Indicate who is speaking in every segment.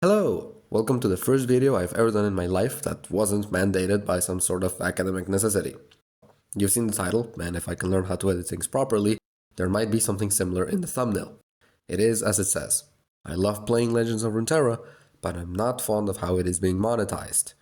Speaker 1: Hello! Welcome to the first video I've ever done in my life that wasn't mandated by some sort of academic necessity. You've seen the title, and if I can learn how to edit things properly, there might be something similar in the thumbnail. It is as it says. I love playing Legends of Runeterra, but I'm not fond of how it is being monetized.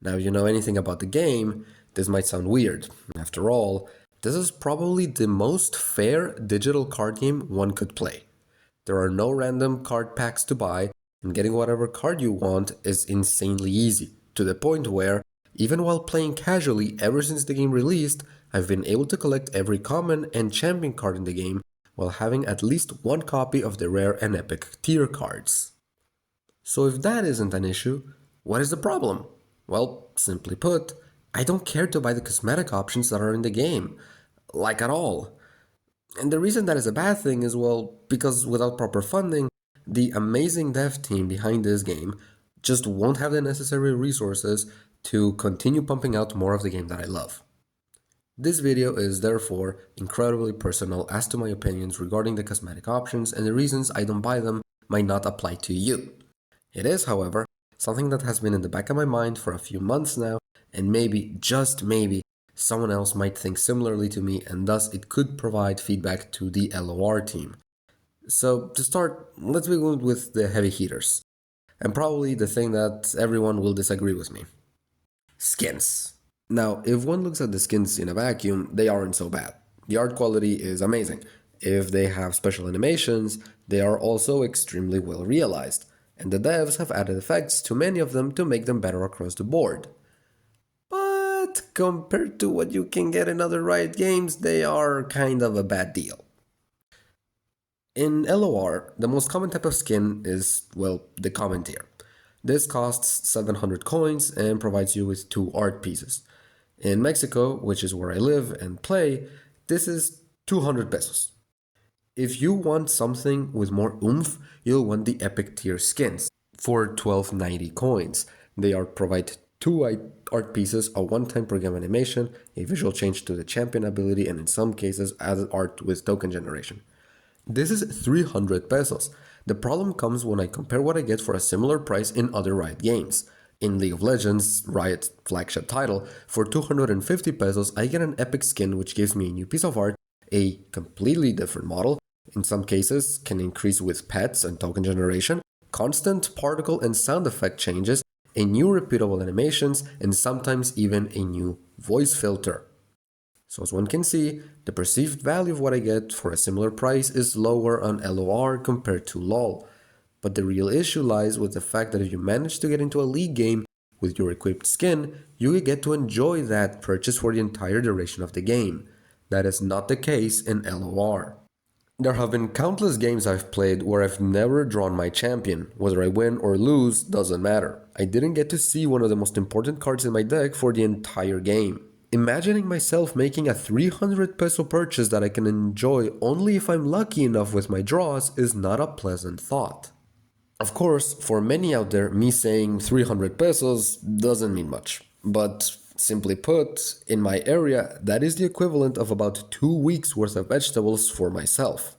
Speaker 1: Now, if you know anything about the game, this might sound weird. After all, this is probably the most fair digital card game one could play. There are no random card packs to buy, and getting whatever card you want is insanely easy, to the point where, even while playing casually ever since the game released, I've been able to collect every common and champion card in the game while having at least one copy of the rare and epic tier cards. So if that isn't an issue, what is the problem? Well, simply put, I don't care to buy the cosmetic options that are in the game, like at all. And the reason that is a bad thing is, well, because without proper funding, the amazing dev team behind this game just won't have the necessary resources to continue pumping out more of the game that I love. This video is therefore incredibly personal as to my opinions regarding the cosmetic options, and the reasons I don't buy them might not apply to you. It is, however, something that has been in the back of my mind for a few months now, and maybe, just maybe, someone else might think similarly to me, and thus it could provide feedback to the LoR team. So to start, let's begin with the heavy hitters, and probably the thing that everyone will disagree with me. Skins. Now, if one looks at the skins in a vacuum, they aren't so bad. The art quality is amazing. If they have special animations, they are also extremely well realized, and the devs have added effects to many of them to make them better across the board. But compared to what you can get in other Riot games, they are kind of a bad deal. In LoR, the most common type of skin is, well, the common tier. This costs 700 coins and provides you with 2 art pieces. In Mexico, which is where I live and play, this is 200 pesos. If you want something with more oomph, you'll want the epic tier skins for 1290 coins. They provide 2 art pieces, a one-time program animation, a visual change to the champion ability, and in some cases added art with token generation. This is 300 pesos. The problem comes when I compare what I get for a similar price in other Riot games. In League of Legends, Riot's flagship title, for 250 pesos I get an epic skin which gives me a new piece of art, a completely different model, in some cases can increase with pets and token generation, constant particle and sound effect changes, a new repeatable animations, and sometimes even a new voice filter. So as one can see, the perceived value of what I get for a similar price is lower on LoR compared to LoL. But the real issue lies with the fact that if you manage to get into a league game with your equipped skin, you get to enjoy that purchase for the entire duration of the game. That is not the case in LoR. There have been countless games I've played where I've never drawn my champion. Whether I win or lose doesn't matter. I didn't get to see one of the most important cards in my deck for the entire game. Imagining myself making a 300 peso purchase that I can enjoy only if I'm lucky enough with my draws is not a pleasant thought. Of course, for many out there, me saying 300 pesos doesn't mean much. But simply put, in my area, that is the equivalent of about 2 weeks worth of vegetables for myself.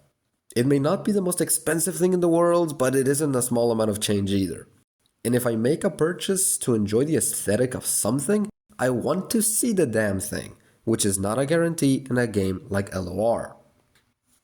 Speaker 1: It may not be the most expensive thing in the world, but it isn't a small amount of change either. And if I make a purchase to enjoy the aesthetic of something, I want to see the damn thing, which is not a guarantee in a game like LoR.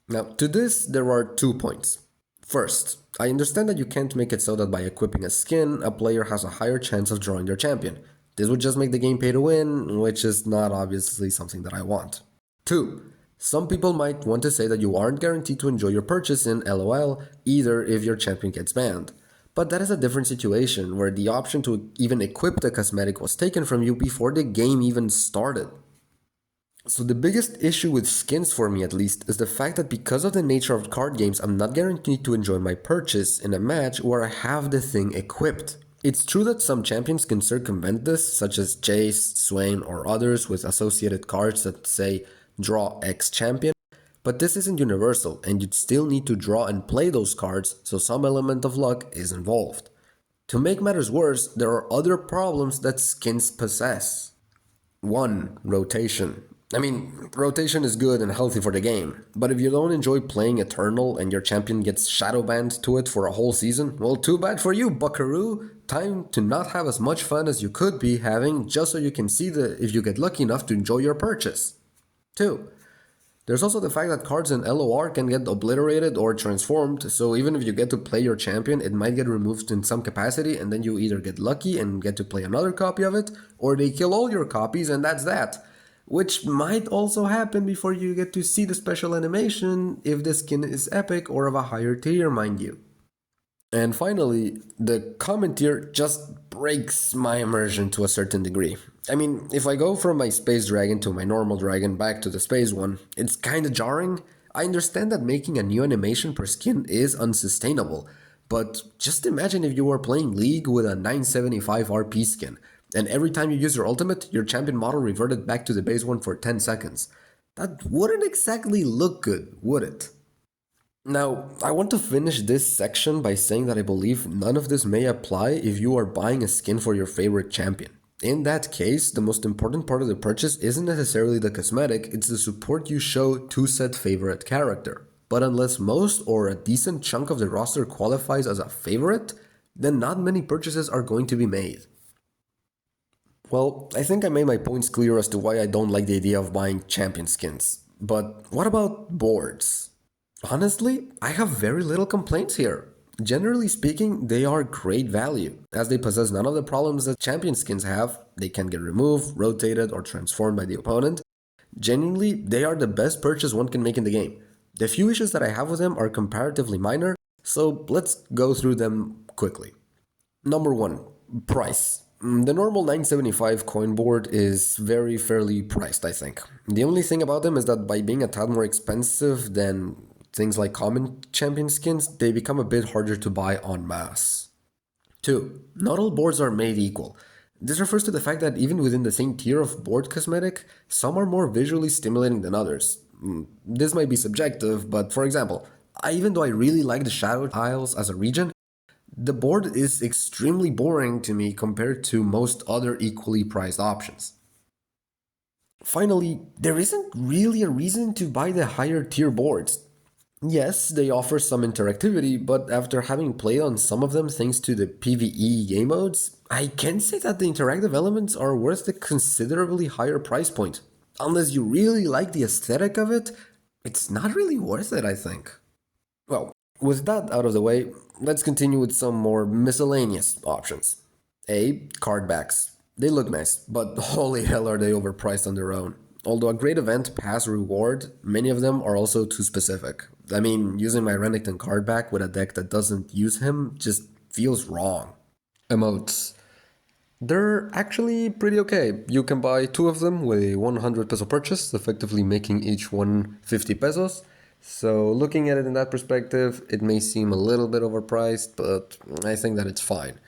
Speaker 1: Now, to this, there are 2 points. First, I understand that you can't make it so that by equipping a skin, a player has a higher chance of drawing their champion. This would just make the game pay to win, which is not obviously something that I want. 2. Some people might want to say that you aren't guaranteed to enjoy your purchase in LOL either if your champion gets banned. But that is a different situation, where the option to even equip the cosmetic was taken from you before the game even started. So the biggest issue with skins, for me at least, is the fact that because of the nature of card games, I'm not guaranteed to enjoy my purchase in a match where I have the thing equipped. It's true that some champions can circumvent this, such as Jace, Swain, or others with associated cards that say, draw X champion, but this isn't universal, and you'd still need to draw and play those cards, so some element of luck is involved. To make matters worse, there are other problems that skins possess. 1. Rotation. I mean, rotation is good and healthy for the game, but if you don't enjoy playing Eternal and your champion gets shadow banned to it for a whole season, well, too bad for you, buckaroo. Time to not have as much fun as you could be having just so you can see if you get lucky enough to enjoy your purchase. 2. There's also the fact that cards in LoR can get obliterated or transformed, so even if you get to play your champion, it might get removed in some capacity, and then you either get lucky and get to play another copy of it, or they kill all your copies and that's that. Which might also happen before you get to see the special animation if the skin is epic or of a higher tier, mind you. And finally, the common tier just breaks my immersion to a certain degree. I mean, if I go from my space dragon to my normal dragon back to the space one, it's kinda jarring. I understand that making a new animation per skin is unsustainable, but just imagine if you were playing League with a 975 RP skin, and every time you use your ultimate, your champion model reverted back to the base one for 10 seconds. That wouldn't exactly look good, would it? Now, I want to finish this section by saying that I believe none of this may apply if you are buying a skin for your favorite champion. In that case, the most important part of the purchase isn't necessarily the cosmetic, it's the support you show to said favorite character. But unless most or a decent chunk of the roster qualifies as a favorite, then not many purchases are going to be made. Well, I think I made my points clear as to why I don't like the idea of buying champion skins. But what about boards? Honestly, I have very little complaints here. Generally speaking, they are great value, as they possess none of the problems that champion skins have. They can get removed, rotated, or transformed by the opponent. Genuinely, they are the best purchase one can make in the game. The few issues that I have with them are comparatively minor, so let's go through them quickly. Number 1, price. The normal 975 coin board is very fairly priced, I think. The only thing about them is that by being a tad more expensive than things like common champion skins, they become a bit harder to buy en masse. 2. Not all boards are made equal. This refers to the fact that even within the same tier of board cosmetic, some are more visually stimulating than others. This might be subjective, but for example, even though I really like the Shadow Isles as a region, the board is extremely boring to me compared to most other equally priced options. Finally, there isn't really a reason to buy the higher tier boards. Yes, they offer some interactivity, but after having played on some of them thanks to the PvE game modes, I can say that the interactive elements are worth the considerably higher price point. Unless you really like the aesthetic of it, it's not really worth it, I think. Well, with that out of the way, let's continue with some more miscellaneous options. A. Card backs. They look nice, but holy hell are they overpriced on their own. Although a great event pass reward, many of them are also too specific. I mean, using my Renekton card back with a deck that doesn't use him just feels wrong. Emotes. They're actually pretty okay. You can buy 2 of them with a 100 peso purchase, effectively making each one 50 pesos. So looking at it in that perspective, it may seem a little bit overpriced, but I think that it's fine.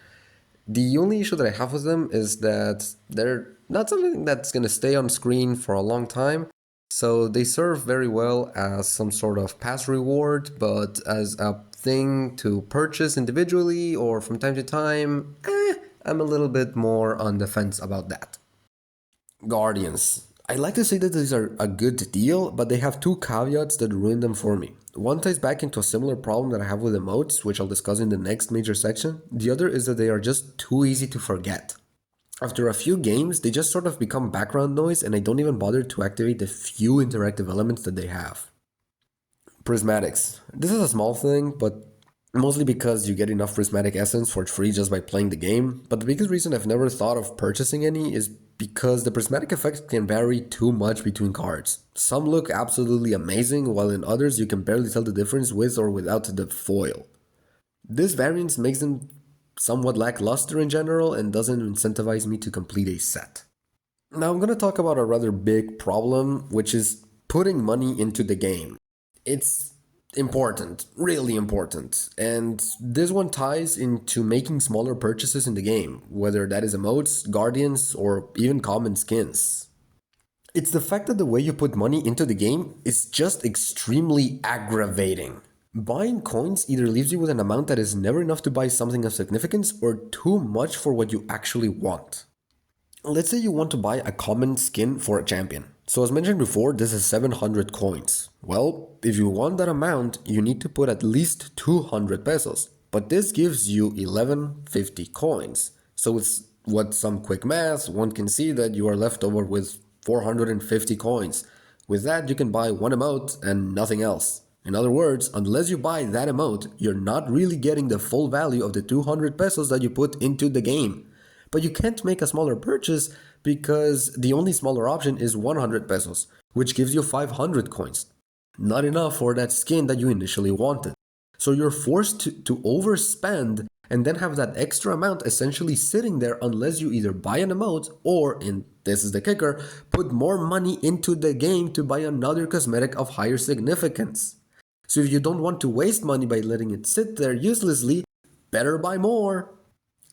Speaker 1: The only issue that I have with them is that they're not something that's going to stay on screen for a long time. So they serve very well as some sort of pass reward, but as a thing to purchase individually or from time to time, I'm a little bit more on the fence about that. Guardians. I like to say that these are a good deal, but they have 2 caveats that ruin them for me. One ties back into a similar problem that I have with emotes, which I'll discuss in the next major section. The other is that they are just too easy to forget. After a few games, they just sort of become background noise and I don't even bother to activate the few interactive elements that they have. Prismatics. This is a small thing, but mostly because you get enough prismatic essence for free just by playing the game. But the biggest reason I've never thought of purchasing any is because the prismatic effect can vary too much between cards. Some look absolutely amazing, while in others you can barely tell the difference with or without the foil. This variance makes them somewhat lackluster in general and doesn't incentivize me to complete a set. Now I'm gonna talk about a rather big problem, which is putting money into the game. It's important, really important, and this one ties into making smaller purchases in the game, whether that is emotes, guardians, or even common skins. It's the fact that the way you put money into the game is just extremely aggravating. Buying coins either leaves you with an amount that is never enough to buy something of significance or too much for what you actually want. Let's say you want to buy a common skin for a champion. So as mentioned before, this is 700 coins. Well, if you want that amount, you need to put at least 200 pesos. But this gives you 1150 coins. So with some quick math, one can see that you are left over with 450 coins. With that, you can buy one emote and nothing else. In other words, unless you buy that emote, you're not really getting the full value of the 200 pesos that you put into the game. But you can't make a smaller purchase because the only smaller option is 100 pesos, which gives you 500 coins. Not enough for that skin that you initially wanted. So you're forced to overspend and then have that extra amount essentially sitting there unless you either buy an emote or, and this is the kicker, put more money into the game to buy another cosmetic of higher significance. So if you don't want to waste money by letting it sit there uselessly, better buy more.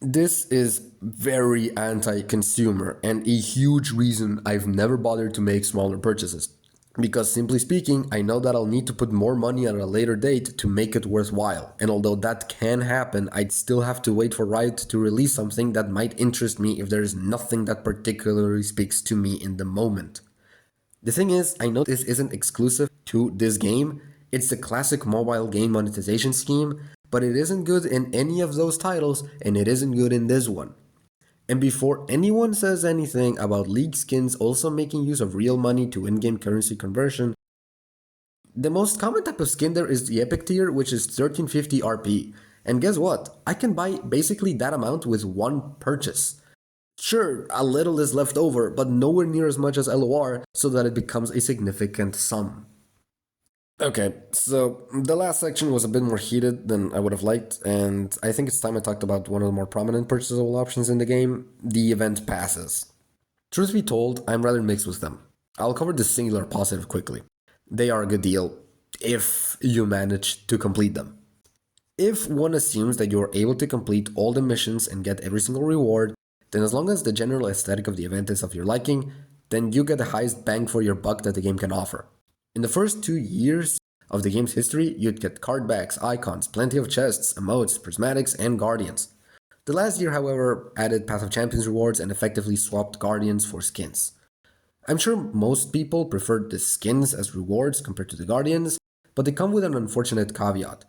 Speaker 1: This is very anti-consumer and a huge reason I've never bothered to make smaller purchases. Because simply speaking, I know that I'll need to put more money at a later date to make it worthwhile. And although that can happen, I'd still have to wait for Riot to release something that might interest me if there is nothing that particularly speaks to me in the moment. The thing is, I know this isn't exclusive to this game. It's the classic mobile game monetization scheme, but it isn't good in any of those titles, and it isn't good in this one. And before anyone says anything about League skins also making use of real money to in-game currency conversion, the most common type of skin there is the epic tier, which is 1350 RP. And guess what? I can buy basically that amount with one purchase. Sure, a little is left over, but nowhere near as much as LoR, so that it becomes a significant sum. Okay, so the last section was a bit more heated than I would have liked, and I think it's time I talked about one of the more prominent purchasable options in the game, the event passes. Truth be told, I'm rather mixed with them. I'll cover the singular positive quickly. They are a good deal, if you manage to complete them. If one assumes that you're able to complete all the missions and get every single reward, then as long as the general aesthetic of the event is of your liking, then you get the highest bang for your buck that the game can offer. In the first 2 years of the game's history, you'd get card backs, icons, plenty of chests, emotes, prismatics, and guardians. The last year, however, added Path of Champions rewards and effectively swapped guardians for skins. I'm sure most people prefer the skins as rewards compared to the guardians, but they come with an unfortunate caveat.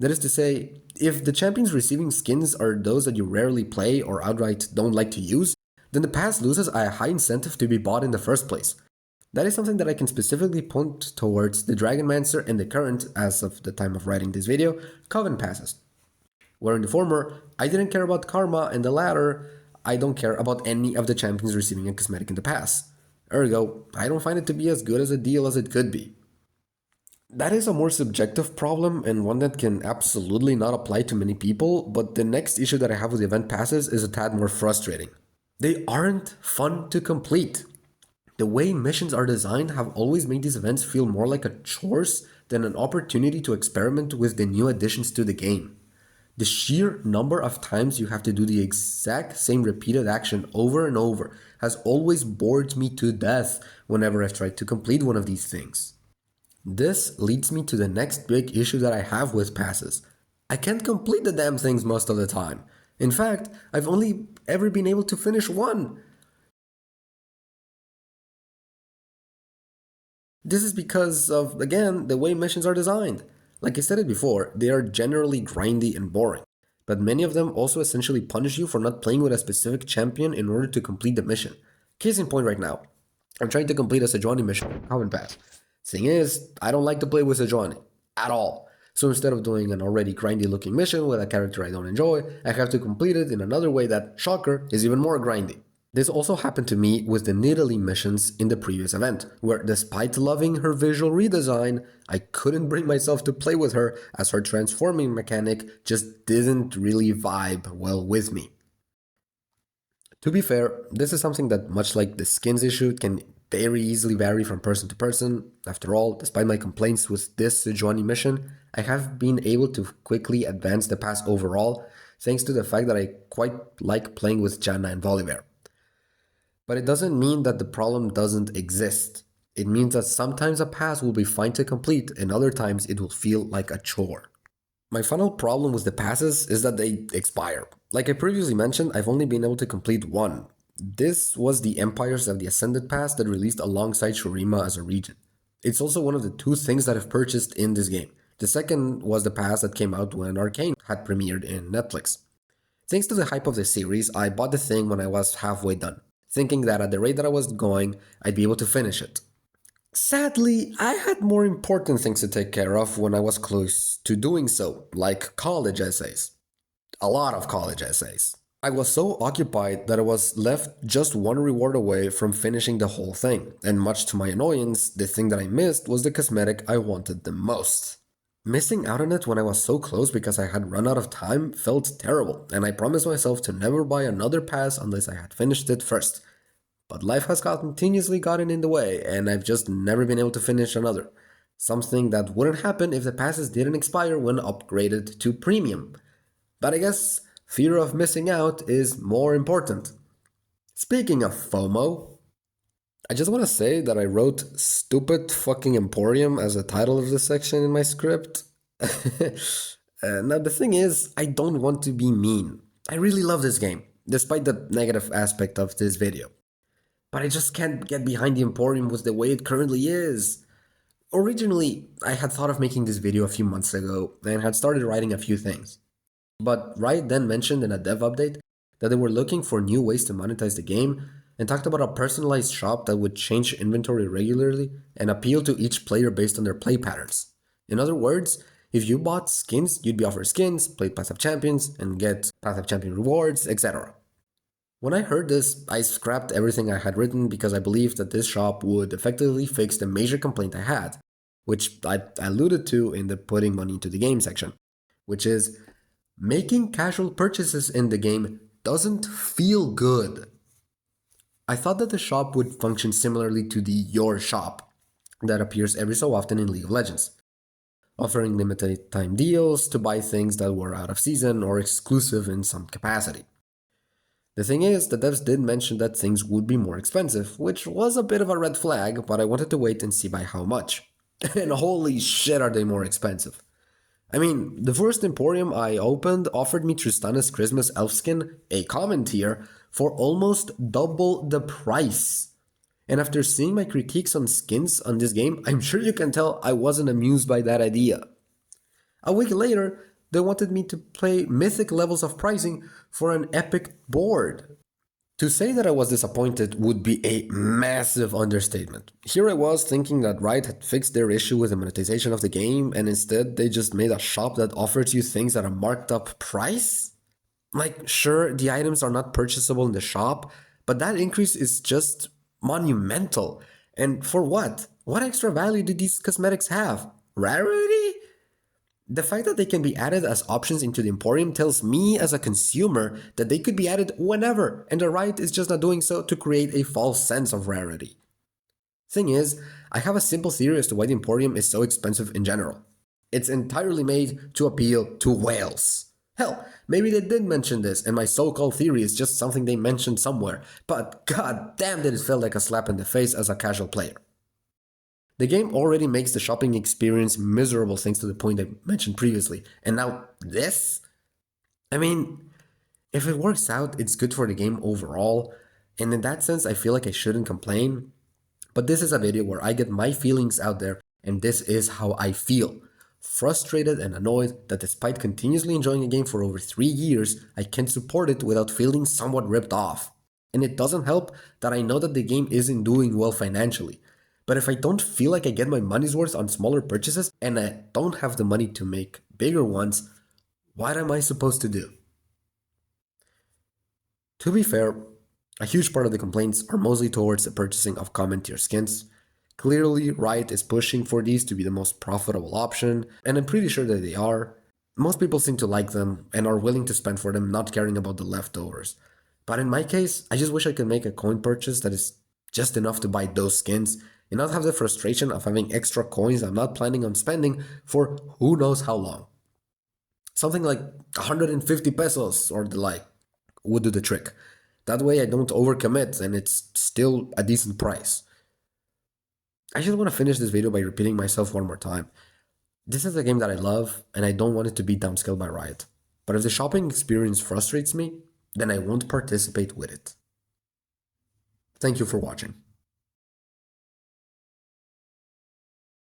Speaker 1: That is to say, if the champions receiving skins are those that you rarely play or outright don't like to use, then the pass loses a high incentive to be bought in the first place. That is something that I can specifically point towards the Dragonmancer and the current, as of the time of writing this video, Coven passes. Where in the former, I didn't care about Karma, and the latter, I don't care about any of the champions receiving a cosmetic in the pass. Ergo, I don't find it to be as good as a deal as it could be. That is a more subjective problem and one that can absolutely not apply to many people, but the next issue that I have with event passes is a tad more frustrating. They aren't fun to complete. The way missions are designed have always made these events feel more like a chores than an opportunity to experiment with the new additions to the game. The sheer number of times you have to do the exact same repeated action over and over has always bored me to death whenever I've tried to complete one of these things. This leads me to the next big issue that I have with passes. I can't complete the damn things most of the time. In fact, I've only ever been able to finish one. This is because of, again, the way missions are designed. Like I said it before, they are generally grindy and boring, but many of them also essentially punish you for not playing with a specific champion in order to complete the mission. Case in point right now, I'm trying to complete a Sejuani mission, Coven Pass. Thing is, I don't like to play with Sejuani, at all. So instead of doing an already grindy looking mission with a character I don't enjoy, I have to complete it in another way that, shocker, is even more grindy. This also happened to me with the Nidalee missions in the previous event, where despite loving her visual redesign, I couldn't bring myself to play with her as her transforming mechanic just didn't really vibe well with me. To be fair, this is something that, much like the skins issue, can very easily vary from person to person. After all, despite my complaints with this Sejuani mission, I have been able to quickly advance the pass overall, thanks to the fact that I quite like playing with Janna and Volibear. But it doesn't mean that the problem doesn't exist. It means that sometimes a pass will be fine to complete and other times it will feel like a chore. My final problem with the passes is that they expire. Like I previously mentioned, I've only been able to complete one. This was the Empires of the Ascended Pass that released alongside Shurima as a region. It's also one of the two things that I've purchased in this game. The second was the pass that came out when Arcane had premiered in Netflix. Thanks to the hype of the series, I bought the thing when I was halfway done, thinking that at the rate that I was going, I'd be able to finish it. Sadly, I had more important things to take care of when I was close to doing so, like college essays. A lot of college essays. I was so occupied that I was left just one reward away from finishing the whole thing, and much to my annoyance, the thing that I missed was the cosmetic I wanted the most. Missing out on it when I was so close because I had run out of time felt terrible, and I promised myself to never buy another pass unless I had finished it first. But life has continuously gotten in the way, and I've just never been able to finish another. Something that wouldn't happen if the passes didn't expire when upgraded to premium. But I guess fear of missing out is more important. Speaking of FOMO, I just want to say that I wrote Stupid Fucking Emporium as a title of this section in my script. Now, the thing is, I don't want to be mean. I really love this game, despite the negative aspect of this video. But I just can't get behind the Emporium with the way it currently is. Originally, I had thought of making this video a few months ago and had started writing a few things. But Riot then mentioned in a dev update that they were looking for new ways to monetize the game and talked about a personalized shop that would change inventory regularly and appeal to each player based on their play patterns. In other words, if you bought skins, you'd be offered skins, play Path of Champions, and get Path of Champion rewards, etc. When I heard this, I scrapped everything I had written because I believed that this shop would effectively fix the major complaint I had, which I alluded to in the putting money into the game section, which is making casual purchases in the game doesn't feel good. I thought that the shop would function similarly to the Your Shop that appears every so often in League of Legends, offering limited time deals to buy things that were out of season or exclusive in some capacity. The thing is, the devs did mention that things would be more expensive, which was a bit of a red flag, but I wanted to wait and see by how much. And holy shit are they more expensive. I mean, the first Emporium I opened offered me Tristana's Christmas elf skin, a common tier, for almost double the price. And after seeing my critiques on skins on this game, I'm sure you can tell I wasn't amused by that idea. A week later, they wanted me to play mythic levels of pricing for an epic board. To say that I was disappointed would be a massive understatement. Here I was thinking that Riot had fixed their issue with the monetization of the game, and instead they just made a shop that offers you things at a marked up price? Like, sure, the items are not purchasable in the shop, but that increase is just monumental. And for what? What extra value do these cosmetics have? Rarity? The fact that they can be added as options into the Emporium tells me as a consumer that they could be added whenever, and the Riot is just not doing so to create a false sense of rarity. Thing is, I have a simple theory as to why the Emporium is so expensive in general. It's entirely made to appeal to whales. Hell, maybe they did mention this, and my so-called theory is just something they mentioned somewhere, but god damn did it feel like a slap in the face as a casual player. The game already makes the shopping experience miserable thanks to the point I mentioned previously, and now this? I mean, if it works out, it's good for the game overall, and in that sense I feel like I shouldn't complain, but this is a video where I get my feelings out there, and this is how I feel. Frustrated and annoyed that despite continuously enjoying a game for over 3 years, I can't support it without feeling somewhat ripped off. And it doesn't help that I know that the game isn't doing well financially. But if I don't feel like I get my money's worth on smaller purchases and I don't have the money to make bigger ones, what am I supposed to do? To be fair, a huge part of the complaints are mostly towards the purchasing of common tier skins. Clearly, Riot is pushing for these to be the most profitable option, and I'm pretty sure that they are. Most people seem to like them and are willing to spend for them, not caring about the leftovers. But in my case, I just wish I could make a coin purchase that is just enough to buy those skins and not have the frustration of having extra coins I'm not planning on spending for who knows how long. Something like 150 pesos or the like would do the trick. That way I don't overcommit and it's still a decent price. I just want to finish this video by repeating myself one more time. This is a game that I love and I don't want it to be downscaled by Riot. But if the shopping experience frustrates me, then I won't participate with it. Thank you for watching.